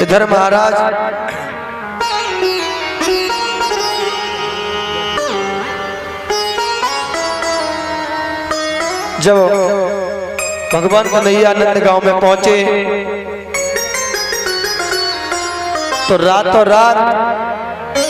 इधर महाराज जब भगवान कन्हैया नंद गांव में पहुंचे तो रातों रात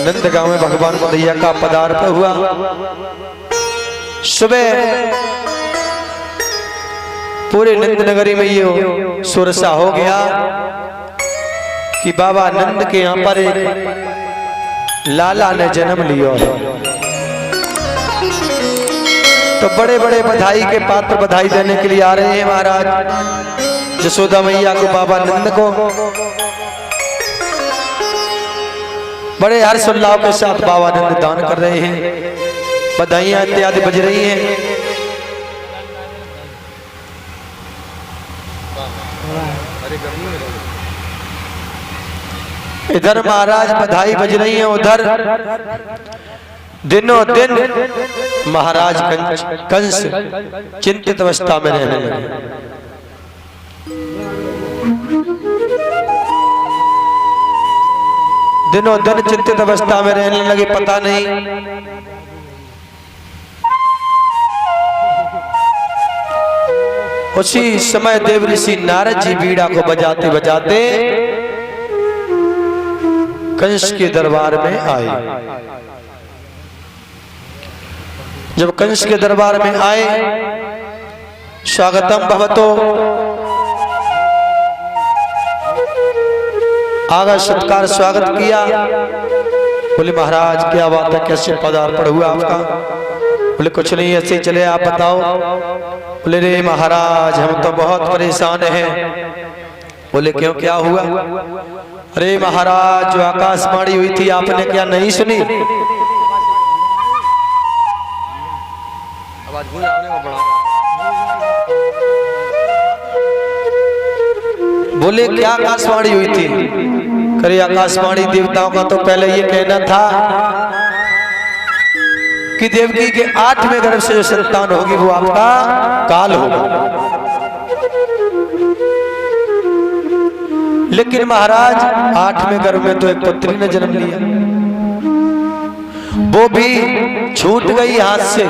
नंद गांव में भगवान कन्हैया का पदार्पण हुआ। सुबह पूरे नंद नगरी में ये सुरसा हो गया कि बाबा नंद के यहाँ पर एक लाला ने जन्म लिया है। तो बड़े बड़े बधाई के पात्र बधाई देने के लिए आ रहे हैं महाराज। यशोदा मैया को, बाबा नंद को बड़े हर्षोल्लास के साथ बाबा नंद दान कर रहे हैं, बधाइयां इत्यादि बज रही हैं। इधर महाराज बधाई बज रही है, उधर दिनों दिन महाराज कंस चिंतित अवस्था में रहने लगे। दिनों दिन चिंतित अवस्था में रहने लगे। पता नहीं उसी समय देव ऋषि नारद जी बीड़ा को बजाते बजाते कंस के दरबार में आए। जब कंस के दरबार में आए, स्वागतम भवतो, आगा सत्कार स्वागत किया। बोले महाराज क्या बात है, कैसे पदार्पण हुआ आपका? बोले कुछ नहीं, ऐसे ही चले, आप बताओ। बोले रे महाराज हम तो बहुत परेशान हैं। बोले क्यों, क्या हुआ? अरे महाराज जो आकाशवाणी हुई थी आपने क्या नहीं सुनी? बोले क्या आकाशवाणी हुई थी? करे आकाशवाणी देवताओं का तो पहले ये कहना था कि देवकी के 8वें गर्भ से जो संतान होगी वो आपका काल होगा। लेकिन महाराज 8वें गर्भ में तो एक पुत्री ने जन्म लिया, वो भी छूट गई हाथ से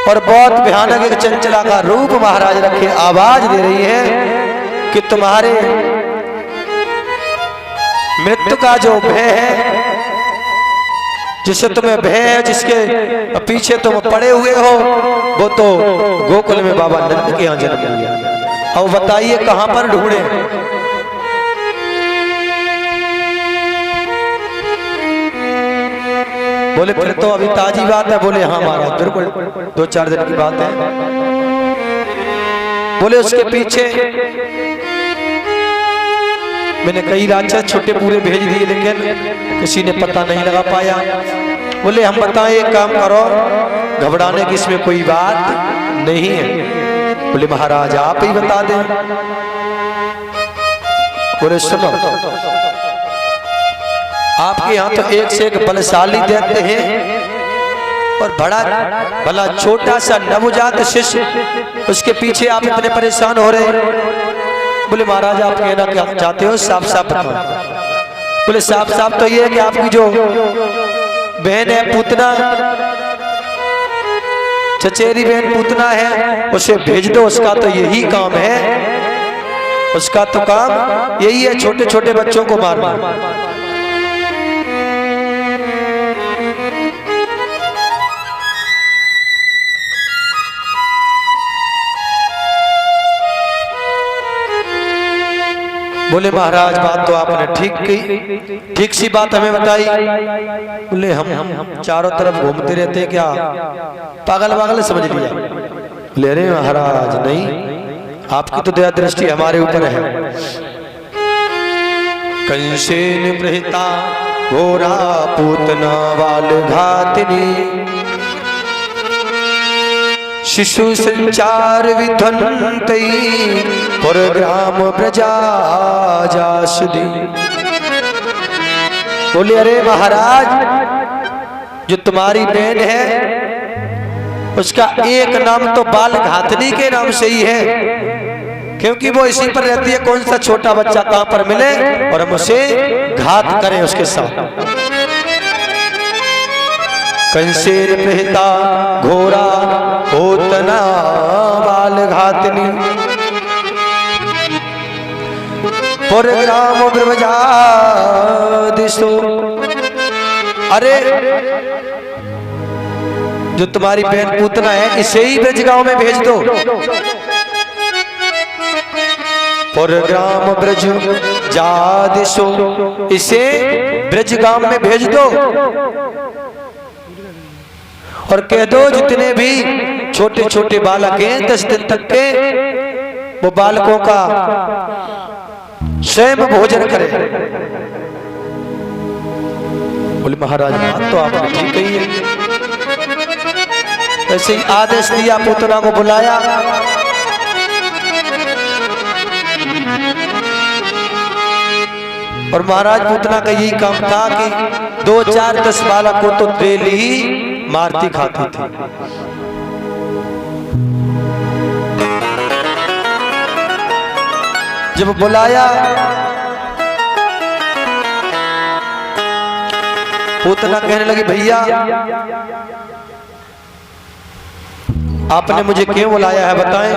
और बहुत भयानक एक चंचला का रूप महाराज रखे आवाज दे रही है कि तुम्हारे मृत्यु का जो भय है, जिससे तुम्हें भय है, जिसके पीछे तुम पड़े हुए हो, वो तो गोकुल में बाबा नंद के यहाँ जन्म लिया। अब बताइए कहां पर ढूंढे? बोले फिर तो अभी ताजी बात है। बोले हाँ महाराज बिल्कुल 2-4 दिन की बात है। बोले उसके पीछे मैंने कई राक्षस छोटे पूरे भेज दिए, लेकिन किसी ने पता नहीं लगा पाया। बोले हम बताएं, एक काम करो, घबराने की इसमें कोई बात नहीं है। बोले महाराज आप ही बता दें। बोले सुनो, आपके यहाँ तो एक से एक बलशाली देते हैं और बड़ा भला छोटा सा नवजात शिशु, उसके पीछे आप इतने परेशान हो रहे। बोले महाराज आप कहना क्या चाहते हो, साफ साफ बताओ। बोले साफ साफ तो ये है कि आपकी जो बहन है पूतना, चचेरी बहन पूतना है, उसे भेज दो। उसका तो यही काम है, उसका तो काम यही है छोटे छोटे बच्चों को मारना। बोले महाराज बात तो आपने ठीक की, ठीक सी बात हमें बताई। बोले हम चारों तरफ घूमते रहते क्या, पागल पागल समझ लिया? बोले अरे महाराज नहीं, आपकी तो दया दृष्टि हमारे ऊपर है। कंसेन प्रहिता घोरा पूतना वाल घातिनी, शिशु संचार विध्वंतई पुरग्राम प्रजाजासुदी। बोले अरे महाराज जो तुम्हारी बहन है उसका एक नाम तो बाल घातनी के नाम से ही है, क्योंकि वो इसी पर रहती है, कौन सा छोटा बच्चा कहां पर मिले और हम उसे घात करें उसके साथ। कंसेर प्रहिता घोरा होतना बाल घातनी, पुरग्राम ब्रह्मजादिशो। अरे जो तुम्हारी बहन पूतना है इसे ही ब्रजगांव में भेज दो। पुरग्राम ब्रज जादिशो, इसे ब्रजगांव में भेज दो और कह दो जितने भी छोटे छोटे बालक हैं 10 दिन तक के, वो बालकों का स्वयं भोजन करें। बोले महाराज बात तो आपने ठीक कही है। ऐसे ही आदेश दिया, पूतना को बुलाया और महाराज पूतना का यही काम था कि 2, 4, 10 बालक को तो डेली ही मारती खाती थी। जब बुलाया पूतना कहने लगी भैया आपने मुझे क्यों बुलाया है बताएं।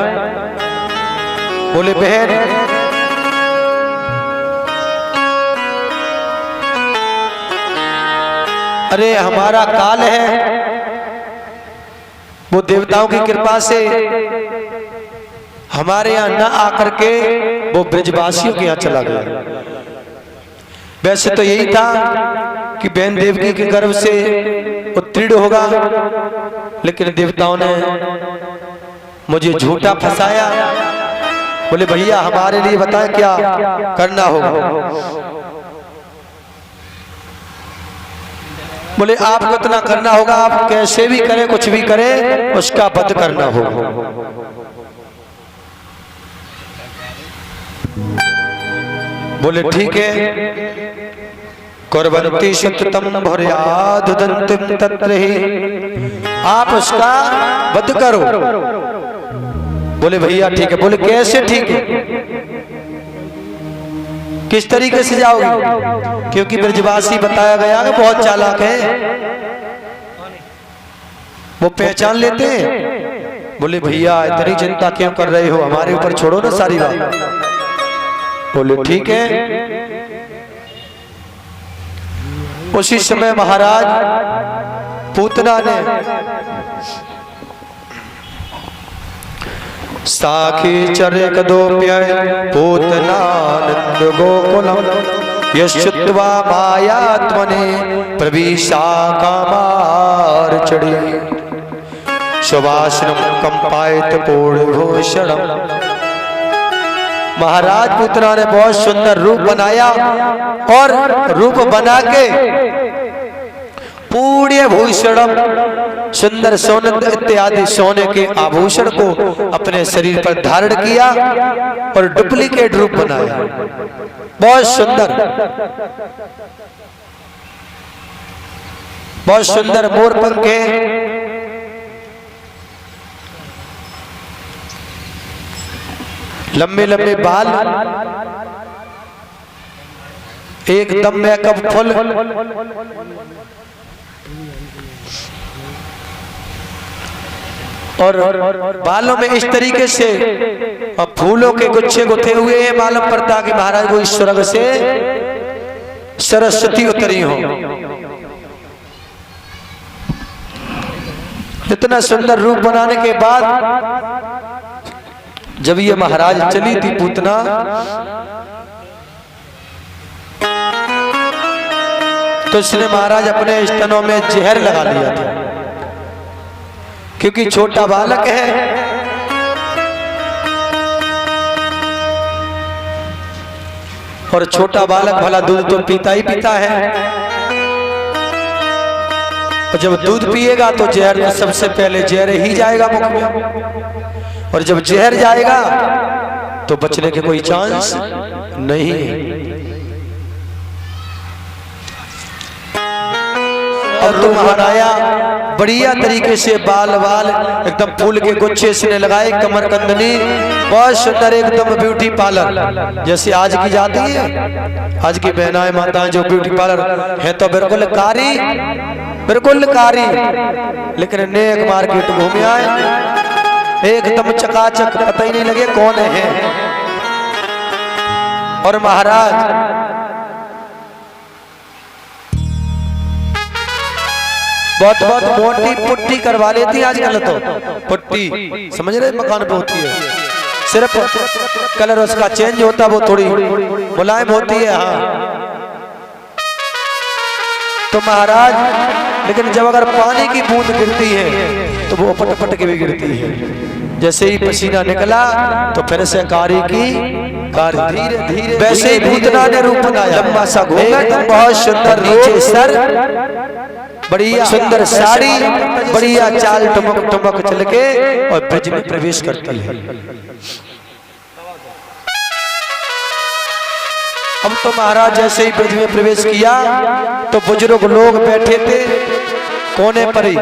बोले बहन अरे हमारा काल है, वो देवताओं की कृपा से हमारे यहाँ न आकर के वो ब्रजवासियों के यहाँ चला गया। वैसे तो यही था कि बहन देवकी के गर्भ से उत्तीर्ण होगा, लेकिन देवताओं ने मुझे झूठा फंसाया। बोले भैया हमारे लिए बताएं क्या करना होगा। बोले आपको इतना करना होगा, आप कैसे भी करें कुछ भी करें उसका वध करना होगा। बोले ठीक है। कुर्वन्ति सततम भर्यादुदन्तिं तत्र ही, आप उसका वध करो। बोले भैया ठीक है। बोले कैसे ठीक है, किस तरीके से जाओगे? क्योंकि ब्रजवासी बताया गया कि बहुत चालाक है, वो पहचान लेते हैं। बोले भैया इतनी चिंता क्यों कर रहे हो, हमारे ऊपर छोड़ो ना सारी बात। बोले ठीक है। उसी समय महाराज पूतना ने साखी चरिक दोप्य पूतनानंद गोकुलम यश्चित्वा मायात्मने प्रविशा कामार्चणे सुवासनम कंपायत पूर्णभूषणम। महाराज पूतना ने बहुत सुंदर रूप बनाया और रूप बना के पूर्ण भूषणम सुंदर सोने इत्यादि सोने के आभूषण को अपने शरीर पर धारण किया और डुप्लीकेट रूप बनाया। बहुत सुंदर, बहुत सुंदर मोर पंखे, लंबे लंबे बाल, एकदम मेकअप फुल, और बालों में इस तरीके से फूलों के गुच्छे गुथे हुए हैं मालूम पड़ता कि महाराज वो इस स्वर्ग से सरस्वती उतरी हो। इतना सुंदर रूप बनाने के बाद जब ये महाराज चली थी पूतना, तो इसने महाराज अपने स्तनों में जहर लगा लिया था, क्योंकि छोटा बालक है। और छोटा बालक भला दूध तो पीता ही पीता है, और जब दूध पिएगा तो जहर तो सबसे पहले जहर ही जाएगा मुख में, और जब जहर जाएगा तो बचने के कोई चांस नहीं है। अब तो महाराया बढ़िया तरीके से बाल बाल एकदम फूल के गुच्छे से लगाए, कमर कंदनी बहुत सुंदर एकदम ब्यूटी पार्लर जैसे आज की जाती है। आज की बहनाएं माताएं जो ब्यूटी पार्लर है तो बिल्कुल कारी, लेकिन नेक मार्केट घूमे आए एकदम चकाचक, पता ही नहीं लगे कौन है। और महाराज बहुत मोटी पुट्टी करवा लेती है आजकल, तो पुट्टी समझ रहे मकान पे होती है, सिर्फ कलर उसका चेंज होता, वो थोड़ी मुलायम होती है। हाँ तो महाराज, लेकिन जब अगर पानी की बूंद गिरती है तो वो पट पट के भी गिरती है। जैसे ही पसीना निकला तो फिर से कारी धीरे धीरे, वैसे ही भूतना ने रूप बनाया, लंबा सा घूंघट, बहुत सुंदर नीचे सर, बढ़िया सुंदर साड़ी, बढ़िया चाल, टमक टमक चल के और ब्रज में प्रवेश करती है। अब तो महाराज जैसे ही ब्रज में प्रवेश किया तो बुजुर्ग लोग बैठे थे कोने पर ही,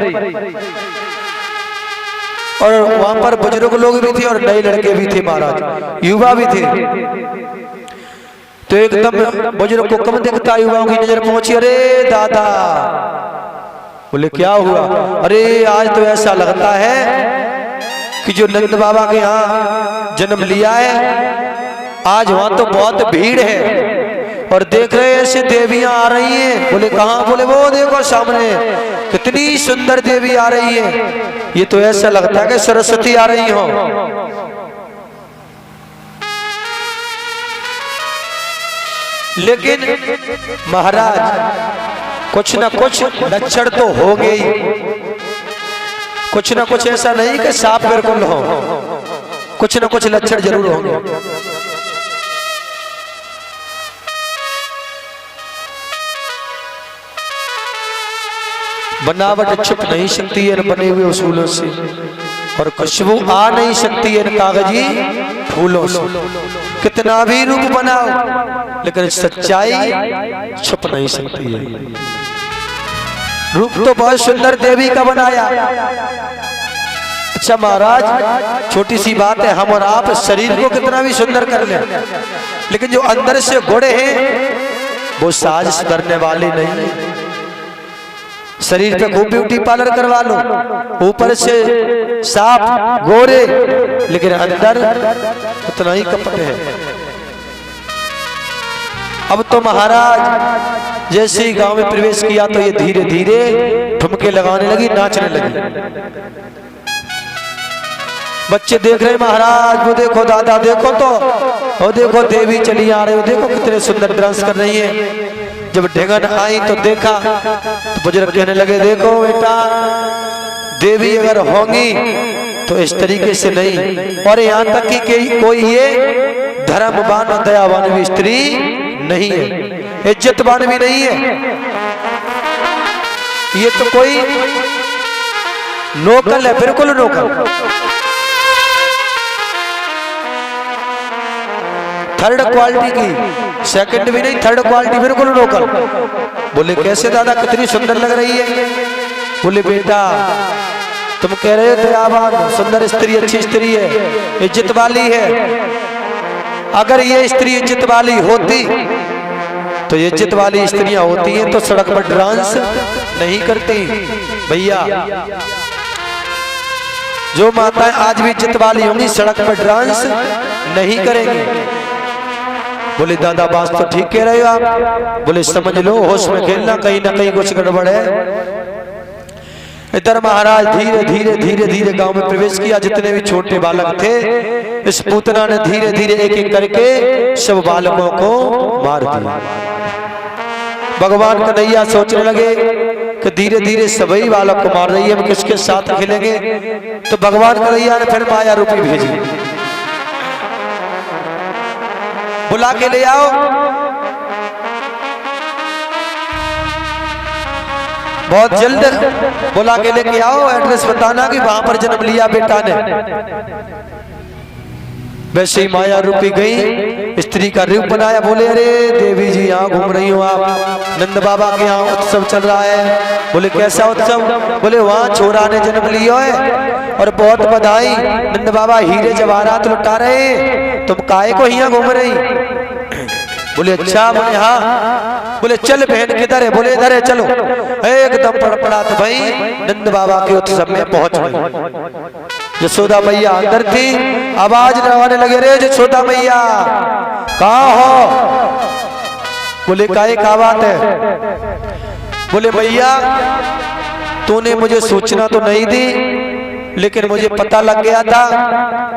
और वहां पर बुजुर्ग लोग भी थे और नए लड़के भी थे महाराज, युवा भी थे। तो एकदम बुजुर्ग को कम दिखता, युवाओं की नजर पहुंची, अरे दादा, बोले क्या हुआ? अरे आज तो ऐसा लगता है कि जो नंद बाबा के यहाँ जन्म लिया है, आज वहां तो बहुत भीड़ है और देख रहे ऐसे देवियां आ रही हैं। बोले कहाँ? बोले वो देखो सामने कितनी सुंदर देवी आ रही है, ये तो ऐसा लगता है कि सरस्वती आ रही हो। लेकिन महाराज कुछ ना कुछ लक्षण तो हो गई, कुछ ना कुछ, ऐसा नहीं कि साफ बिल्कुल हो, कुछ ना कुछ लक्षण जरूर होंगे। बनावट छुप नहीं सकती है बने हुए उसूलों से, और खुशबू आ नहीं सकती है कागजी फूलों से। कितना भी रूप बनाओ लेकिन सच्चाई छुप नहीं सकती है। रूप तो बहुत सुंदर देवी का बनाया। अच्छा महाराज, छोटी सी बात है, हम और आप शरीर को कितना भी सुंदर कर लें, लेकिन जो अंदर से गोड़े हैं वो साज सुधरने वाले नहीं। शरीर पे खूब ब्यूटी पार्लर करवा लो, ऊपर से साफ गोरे, लेकिन अंदर उतना ही कपट है। अब तो महाराज जैसे ही गांव में प्रवेश किया तो ये धीरे धीरे ठुमके लगाने लगी, नाचने लगी। बच्चे देख रहे महाराज, वो देखो दादा, देखो तो, वो देखो देवी चली आ रही, वो देखो कितने सुंदर डांस कर रही है। जब ढेंगन आई तो देखा तो बुजुर्ग कहने लगे, देखो बेटा, देवी अगर होंगी तो इस तरीके से नहीं, और यहाँ तक कि कोई ये धर्मवान और दयावान भी स्त्री नहीं है, इज्जतवान भी नहीं है, ये तो कोई नौकर है, बिल्कुल नौकर, थर्ड क्वालिटी की, सेकंड भी नहीं, थर्ड क्वालिटी, बिल्कुल नौकर। बोले कैसे दादा, कितनी सुंदर लग रही है? बोले बेटा, तुम कह रहे हो दयावान, सुंदर स्त्री, अच्छी स्त्री है, इज्जत वाली है। अगर ये स्त्री इज्जत वाली होती तो इज्जत वाली स्त्रियां होती हैं तो सड़क पर डांस नहीं करती भैया। जो माताएं आज भी इज्जत वाली होंगी सड़क पर डांस नहीं करेंगी। बोले दादा बात तो ठीक कह रहे हो आप। बोले समझ लो, होश में खेलना, कहीं ना कहीं कुछ गड़बड़ है। इधर महाराज धीरे धीरे धीरे धीरे गांव में प्रवेश किया। जितने भी छोटे बालक थे, इस पूतना ने धीरे धीरे एक एक करके सब बालकों को मार दिया। भगवान कन्हैया सोचने लगे कि धीरे धीरे सभी बालक को मार रही है, हम किसके साथ खेलेंगे। तो भगवान कन्हैया ने फिर माया रूपी भेजी, बुला के ले आओ। बहुत जल्द बुला के लेके आओ, एड्रेस बताना कि वहां पर जन्म लिया बेटा ने। वैसे ही माया रूपी गई, स्त्री का रूप बनाया। बोले अरे देवी जी यहाँ घूम रही हो आप, नंद बाबा के यहाँ उत्सव चल रहा है। बोले कैसा उत्सव? बोले वहाँ छोरा ने जन्म लिया है और बहुत बधाई, नंद बाबा हीरे जवाहरात लुटा रहे, तुम काहे को यहाँ घूम रही? बोले अच्छा। बोले हाँ। बोले चल बहन किधर है? बोले इधर है चलो। एकदम पड़पड़ा तो भाई नंद बाबा के उत्सव में पहुंच गई। यशोदा मैया अंदर थी, आवाज लगाने लगे, रे यशोदा मैया कहाँ हो? बोले काहे का बात है? बोले मैया तूने मुझे सूचना तो नहीं दी, लेकिन मुझे पता लग गया था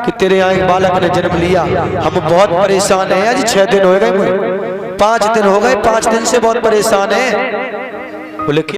कि तेरे यहाँ एक बालक ने जन्म लिया। हम बहुत परेशान हैं, आज 6 दिन हो गए, मुझे 5 दिन हो गए, 5 दिन से बहुत परेशान है। बोले